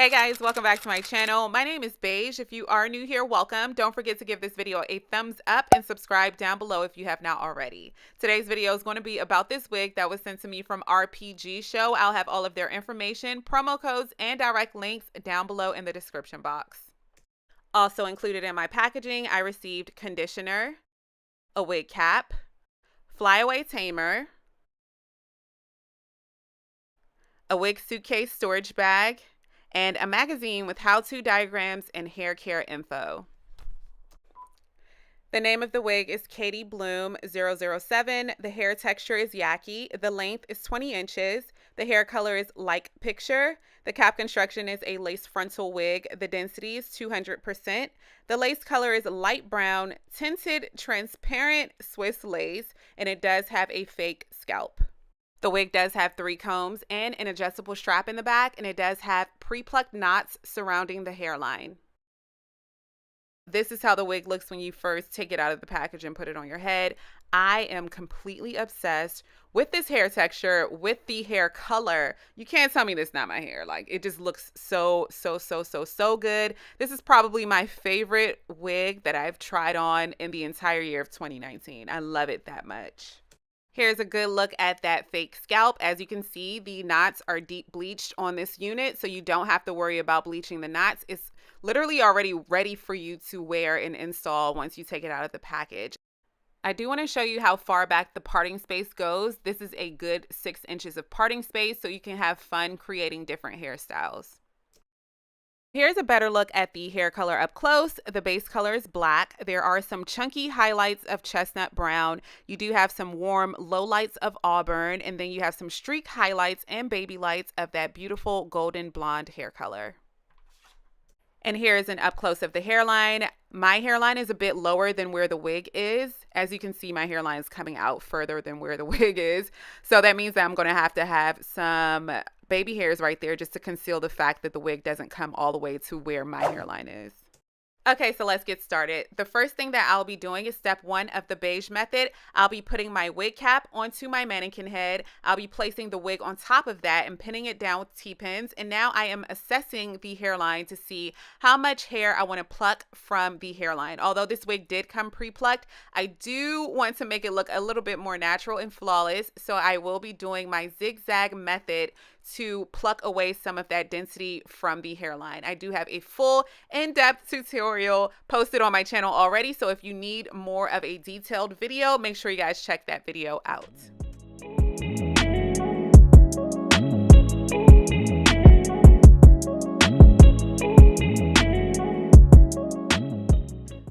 Hey guys, welcome back to my channel. My name is Beige. If you are new here, welcome. Don't forget to give this video a thumbs up and subscribe down below if you have not already. Today's video is going to be about this wig that was sent to me from Rpgshow. I'll have all of their information, promo codes, and direct links down below in the description box. Also included in my packaging, I received conditioner, a wig cap, flyaway tamer, a wig suitcase storage bag, and a magazine with how-to diagrams and hair care info. The name of the wig is Katie Bloom 007. The hair texture is Yaki. The length is 20 inches. The hair color is like picture. The cap construction is a lace frontal wig. The density is 200%. The lace color is light brown, tinted, transparent Swiss lace, and it does have a fake scalp. The wig does have 3 combs and an adjustable strap in the back, and it does have pre-plucked knots surrounding the hairline. This is how the wig looks when you first take it out of the package and put it on your head. I am completely obsessed with this hair texture, with the hair color. You can't tell me this is not my hair. Like, it just looks so good. This is probably my favorite wig that I've tried on in the entire year of 2019. I love it that much. Here's a good look at that fake scalp. As you can see, the knots are deep bleached on this unit, so you don't have to worry about bleaching the knots. It's literally already ready for you to wear and install once you take it out of the package. I do want to show you how far back the parting space goes. This is a good 6 inches of parting space, so you can have fun creating different hairstyles. Here's a better look at the hair color up close. The base color is black. There are some chunky highlights of chestnut brown. You do have some warm lowlights of auburn, and then you have some streak highlights and baby lights of that beautiful golden blonde hair color. And here is an up close of the hairline. My hairline is a bit lower than where the wig is. As you can see, my hairline is coming out further than where the wig is. So that means that I'm going to have some baby hairs right there just to conceal the fact that the wig doesn't come all the way to where my hairline is. Okay, so let's get started. The first thing that I'll be doing is step 1 of the beige method. I'll be putting my wig cap onto my mannequin head. I'll be placing the wig on top of that and pinning it down with T-pins. And now I am assessing the hairline to see how much hair I want to pluck from the hairline. Although this wig did come pre-plucked, I do want to make it look a little bit more natural and flawless. So I will be doing my zigzag method to pluck away some of that density from the hairline. I do have a full in-depth tutorial posted on my channel already, so if you need more of a detailed video, make sure you guys check that video out.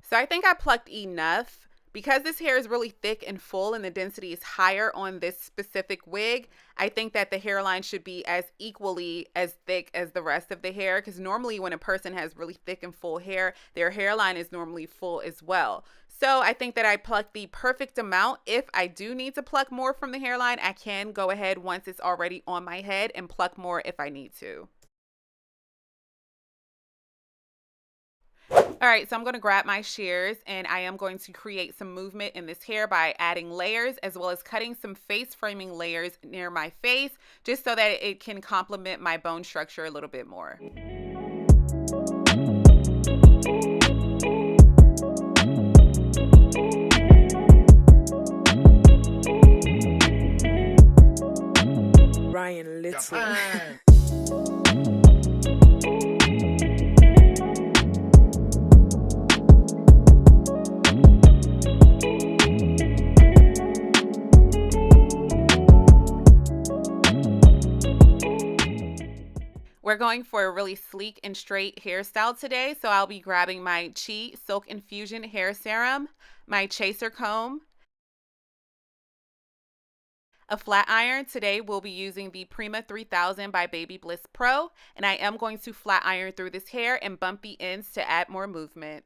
So I think I plucked enough. Because this hair is really thick and full and the density is higher on this specific wig, I think that the hairline should be as equally as thick as the rest of the hair, because normally when a person has really thick and full hair, their hairline is normally full as well. So I think that I plucked the perfect amount. If I do need to pluck more from the hairline, I can go ahead once it's already on my head and pluck more if I need to. All right, so I'm going to grab my shears and I am going to create some movement in this hair by adding layers as well as cutting some face framing layers near my face just so that it can complement my bone structure a little bit more. Ryan Little. We're going for a really sleek and straight hairstyle today, so I'll be grabbing my Chi Silk Infusion Hair Serum, my chaser comb, a flat iron. Today we'll be using the Prima 3000 by Baby Bliss Pro, and I am going to flat iron through this hair and bump the ends to add more movement.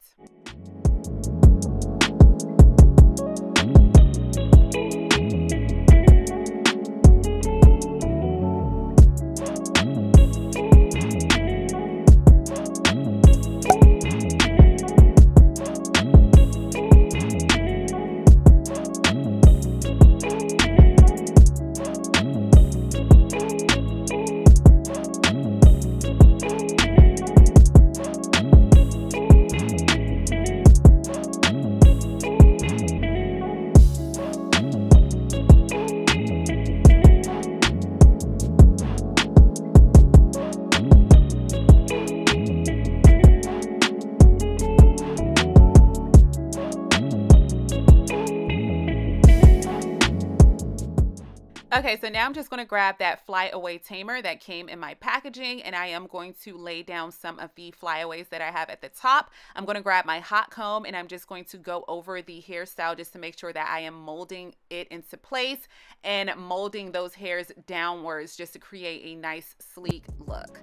Okay, so now I'm just going to grab that flyaway tamer that came in my packaging, and I am going to lay down some of the flyaways that I have at the top. I'm going to grab my hot comb, and I'm just going to go over the hairstyle just to make sure that I am molding it into place and molding those hairs downwards just to create a nice sleek look.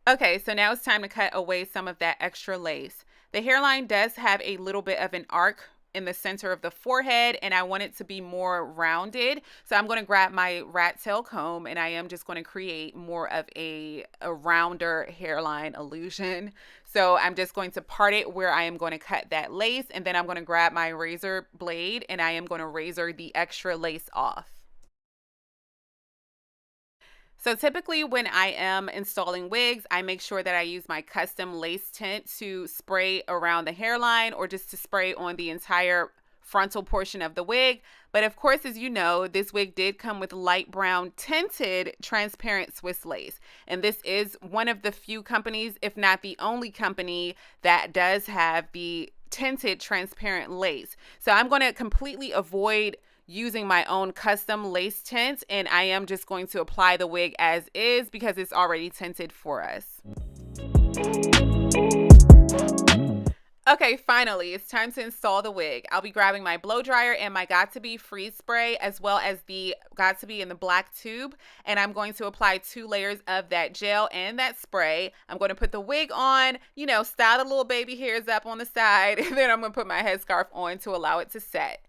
Okay, so now it's time to cut away some of that extra lace. The hairline does have a little bit of an arc in the center of the forehead, and I want it to be more rounded. So I'm going to grab my rat tail comb, and I am just going to create more of a rounder hairline illusion. So I'm just going to part it where I am going to cut that lace, and then I'm going to grab my razor blade, and I am going to razor the extra lace off. So typically when I am installing wigs, I make sure that I use my custom lace tint to spray around the hairline or just to spray on the entire frontal portion of the wig. But of course, as you know, this wig did come with light brown tinted transparent Swiss lace. And this is one of the few companies, if not the only company, that does have the tinted transparent lace. So I'm going to completely avoid using my own custom lace tint, and I am just going to apply the wig as is because it's already tinted for us. Okay, finally, it's time to install the wig. I'll be grabbing my blow dryer and my Got2b freeze spray, as well as the Got2b in the black tube, and I'm going to apply 2 layers of that gel and that spray. I'm going to put the wig on, you know, style the little baby hairs up on the side, and then I'm going to put my headscarf on to allow it to set.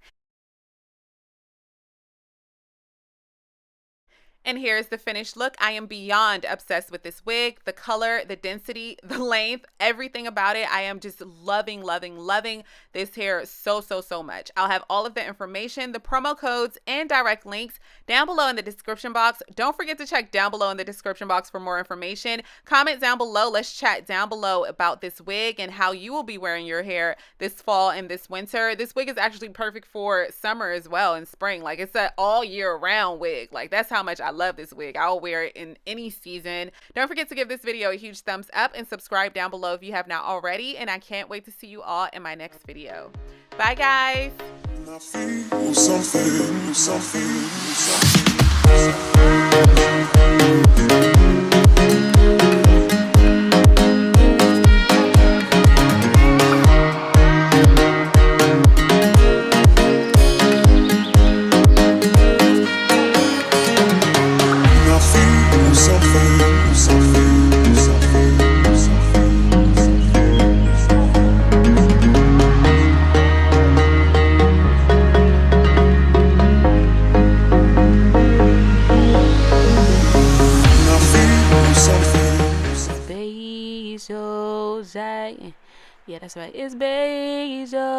And here's the finished look. I am beyond obsessed with this wig. The color, the density, the length, everything about it. I am just loving, loving, loving this hair so, so, so much. I'll have all of the information, the promo codes, and direct links down below in the description box. Don't forget to check down below in the description box for more information. Comment down below. Let's chat down below about this wig and how you will be wearing your hair this fall and this winter. This wig is actually perfect for summer as well and spring. Like, it's an all year round wig. Like, that's how much I love this wig. I'll wear it in any season. Don't forget to give this video a huge thumbs up and subscribe down below if you have not already. And I can't wait to see you all in my next video. Bye, guys. Yeah, that's right. It's Rpgshow.